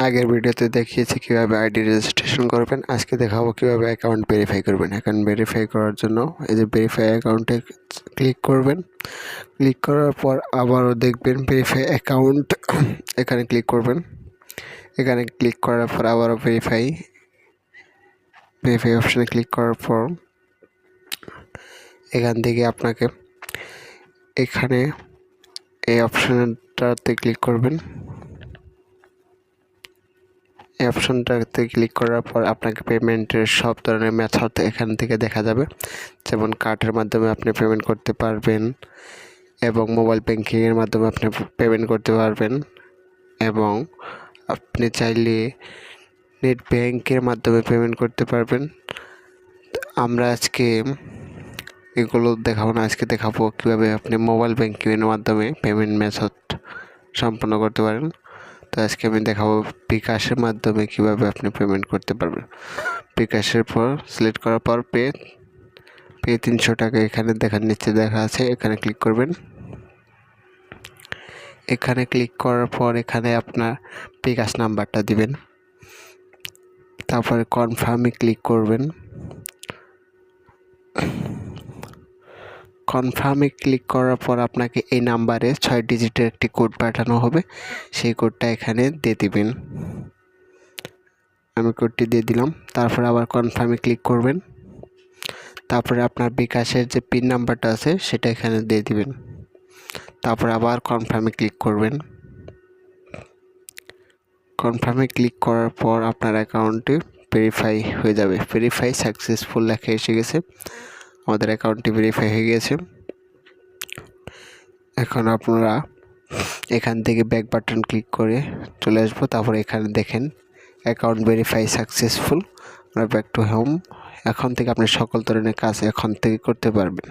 আগের ভিডিওতে দেখিয়েছি কীভাবে আইডি রেজিস্ট্রেশন করবেন। আজকে দেখাবো কীভাবে অ্যাকাউন্ট ভেরিফাই করবেন। অ্যাকাউন্ট ভেরিফাই করার জন্য এই যে ভেরিফাই অ্যাকাউন্টে ক্লিক করবেন। ক্লিক করার পর আবারও দেখবেন ভেরিফাই অ্যাকাউন্ট, এখানে ক্লিক করবেন। এখানে ক্লিক করার পর আবারও ভেরিফাই অপশানে ক্লিক করার পর এখান থেকে আপনাকে এখানে এই অপশানটাতে ক্লিক করবেন। এই অপশনটাতে ক্লিক করার পর আপনাকে পেমেন্টের সব ধরনের মেথড এখান থেকে দেখা যাবে, যেমন কার্ডের মাধ্যমে আপনি পেমেন্ট করতে পারবেন এবং মোবাইল ব্যাংকিংয়ের মাধ্যমে আপনি পেমেন্ট করতে পারবেন এবং আপনি চাইলে নেট ব্যাংকের মাধ্যমে পেমেন্ট করতে পারবেন। আমরা আজকে এগুলো দেখাবো না, আজকে দেখাবো কীভাবে আপনি মোবাইল ব্যাংকিংয়ের মাধ্যমে পেমেন্ট মেথড সম্পন্ন করতে পারেন। তো আজকে আমি দেখাবো বিকাশের মাধ্যমে কিভাবে আপনি পেমেন্ট করতে পারবেন। বিকাশের পর সিলেক্ট করার পর পে 300 টাকা এখানে নিচে দেখা আছে, এখানে ক্লিক করবেন। এখানে ক্লিক করার পর এখানে আপনার বিকাশ নাম্বারটা দিবেন, তারপরে কনফার্মে ক্লিক করবেন। কনফার্মে ক্লিক করার পর আপনাকে এই নাম্বারে 6 ডিজিটের একটি কোড পাঠানো হবে, সেই কোডটা এখানে দিয়ে দিবেন। আমি কোডটি দিয়ে দিলাম। তারপরে আবার কনফার্মে ক্লিক করবেন। তারপরে আপনার বিকাশের যে পিন নাম্বারটা আছে সেটা এখানে দিয়ে দিবেন। তারপরে আবার কনফার্মে ক্লিক করবেন। কনফার্মে ক্লিক করার পর আপনার অ্যাকাউন্টটি ভেরিফাই হয়ে যাবে। ভেরিফাই সাকসেসফুল লেখা এসে গেছে, আমাদের অ্যাকাউন্টটি ভেরিফাই হয়ে গেছে। এখন আপনারা এখান থেকে ব্যাক বাটন ক্লিক করে চলে আসবো। তারপরে এখানে দেখেন অ্যাকাউন্ট ভেরিফাই সাকসেসফুল। আমরা ব্যাক টু হোম। এখন থেকে আপনি সকল ধরনের কাজ এখন থেকে করতে পারবেন।